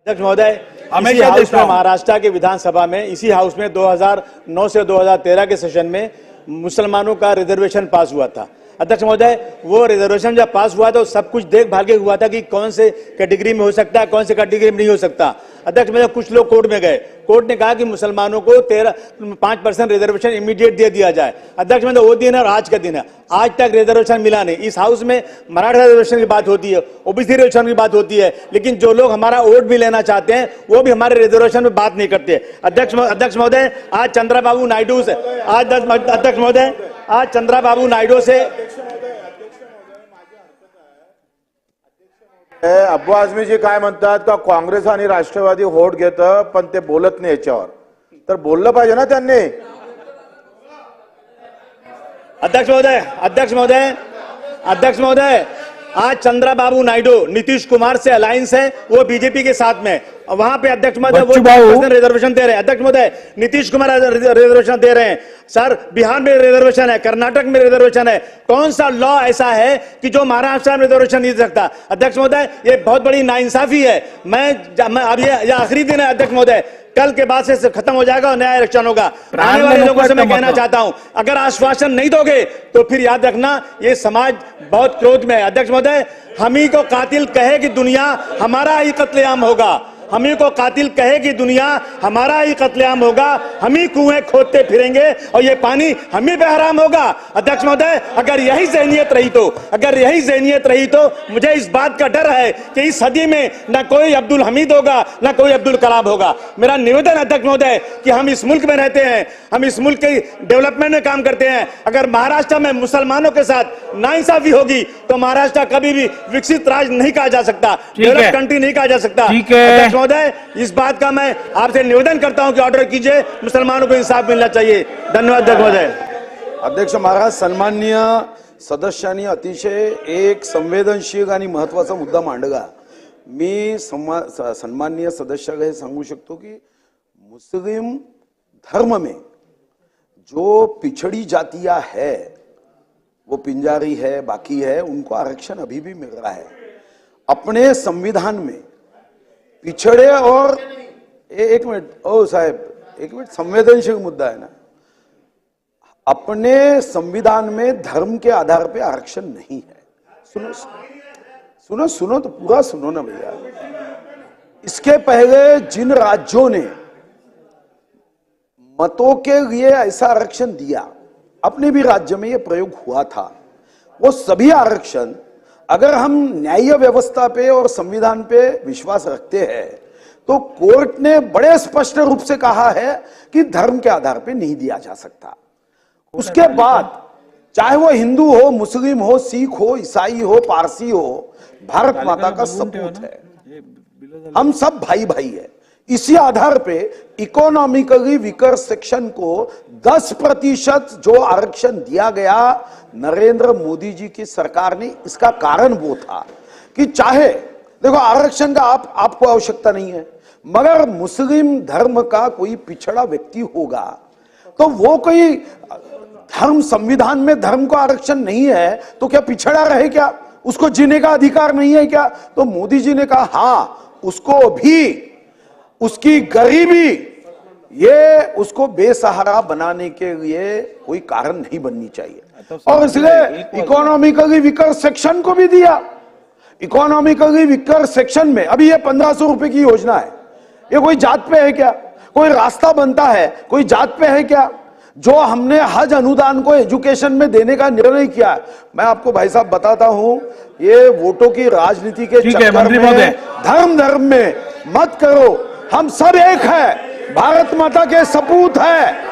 अध्यक्ष महोदय, इसी हाउस में महाराष्ट्र के विधानसभा में इसी हाउस में 2009 से 2013 के सेशन में मुसलमानों का रिजर्वेशन पास हुआ था। अध्यक्ष महोदय, वो रिजर्वेशन जब पास हुआ तो सब कुछ देख भाल के हुआ था कि कौन से कैटेगरी में हो सकता है, कौन से कैटेगरी में नहीं हो सकता। अध्यक्ष महोदय, कुछ लोग कोर्ट में गए, कोर्ट ने कहा कि मुसलमानों को 5% रिजर्वेशन इमीडिएट दे दिया जाए। अध्यक्ष महोदय, वो दिन है और आज का दिन है, आज तक रिजर्वेशन मिला नहीं। इस हाउस में मराठा रिजर्वेशन की बात होती है, ओबीसी रिजर्वेशन की बात होती है, लेकिन जो लोग हमारा वोट भी लेना चाहते हैं वो भी हमारे रिजर्वेशन में बात नहीं करते। अध्यक्ष महोदय, आज चंद्रबाबू नायडू से अध्यक्ष महोदय, आज चंद्रबाबू नायडू से अब्बू आझमी जी काय म्हणतात का काँग्रेस आणि राष्ट्रवादी होट घेतं पण ते बोलत नाही याच्यावर, तर बोललं पाहिजे ना त्यांनी। अध्यक्ष महोदय, आज चंद्रबाबू नायडू नीतीश कुमार से अलायंस है, वो बीजेपी के साथ में, वहां पे अध्यक्ष महोदय वो रिजर्वेशन दे रहे हैं। अध्यक्ष महोदय, नीतीश कुमार रिजर्वेशन दे रहे हैं सर, बिहार में रिजर्वेशन है, कर्नाटक में रिजर्वेशन है। कौन सा लॉ ऐसा है कि जो महाराष्ट्र में रिजर्वेशन नहीं दे सकता? अध्यक्ष महोदय, ये बहुत बड़ी नाइंसाफी है। मैं अब ये आखिरी दिन है अध्यक्ष महोदय, कल के बाद से खत्म हो जाएगा और नया इलेक्शन होगा। आने वाले लोगों से मैं कहना चाहता हूं, अगर आश्वासन नहीं दोगे तो फिर याद रखना ये समाज बहुत क्रोध में है। अध्यक्ष महोदय, हम ही को कातिल कहे कि दुनिया हमारा ही कत्लेआम होगा, हम ही को कातिल कहे कि दुनिया हमारा ही कत्लेआम होगा, हम ही कुएं खोदते फिरेंगे और ये पानी हम ही पे हराम होगा। अध्यक्ष महोदय, अगर यही ज़हनियत रही तो मुझे इस बात का डर है कि इस सदी में ना कोई अब्दुल हमीद होगा ना कोई अब्दुल कलाम होगा। मेरा निवेदन अध्यक्ष महोदय कि हम इस मुल्क में रहते हैं, हम इस मुल्क के डेवलपमेंट में काम करते हैं। अगर महाराष्ट्र में मुसलमानों के साथ नाइंसाफी होगी तो महाराष्ट्र कभी भी विकसित राज्य नहीं कहा जा सकता, डेवलप कंट्री नहीं कहा जा सकता। महोदय, इस बात का मैं आपसे निवेदन करता हूं कि ऑर्डर कीजिए, मुसलमानों को इंसाफ मिलना चाहिए। धन्यवाद अध्यक्ष महोदय। अध्यक्ष महाराज, सन्माननीय सदस्यांनी अतिशय एक संवेदनशील आणि महत्त्वाचा मुद्दा मांडला। मी सन्माननीय सदस्याला हे सांगू शकतो की मुस्लिम धर्म में जो पिछड़ी जातियां है, वो पिंजारी है, बाकी है, उनको आरक्षण अभी भी मिल रहा है। अपने संविधान में पिछड़े और एक मिनट साहब, एक मिनट, संवेदनशील मुद्दा है ना। अपने संविधान में धर्म के आधार पे आरक्षण नहीं है। सुनो तो पूरा सुनो ना भैया। इसके पहले जिन राज्यों ने मतों के लिए ऐसा आरक्षण दिया, अपने भी राज्य में यह प्रयोग हुआ था, वो सभी आरक्षण अगर हम न्याय व्यवस्था पे और संविधान पे विश्वास रखते हैं तो कोर्ट ने बड़े स्पष्ट रूप से कहा है कि धर्म के आधार पे नहीं दिया जा सकता। उसके बाद चाहे वो हिंदू हो, मुस्लिम हो, सिख हो, ईसाई हो, पारसी हो, भारत माता का सपूत है, हम सब भाई भाई है। इसी आधार पे इकोनॉमिकली वीकर सेक्शन को 10% जो आरक्षण दिया गया नरेंद्र मोदी जी की सरकार ने, इसका कारण वो था कि चाहे देखो आरक्षण का आपको आवश्यकता नहीं है, मगर मुस्लिम धर्म का कोई पिछड़ा व्यक्ति होगा तो वो कोई धर्म, संविधान में धर्म को आरक्षण नहीं है तो क्या पिछड़ा रहे क्या? उसको जीने का अधिकार नहीं है क्या? तो मोदी जी ने कहा हाँ, उसको भी उसकी गरीबी ये उसको बेसहारा बनाने के लिए कोई कारण नहीं बननी चाहिए, और इसलिए इकोनॉमिकली वीकर सेक्शन को भी दिया। इकोनॉमिकली वीकर सेक्शन में अभी ये 1500 रुपए की योजना है, ये कोई जात पे है क्या? कोई रास्ता बनता है कोई जात पे है क्या? जो हमने हज अनुदान को एजुकेशन में देने का निर्णय किया है, मैं आपको भाई साहब बताता हूं, ये वोटों की राजनीति के चक्कर में धर्म में मत करो। हम सब एक है, भारत माता के सपूत है।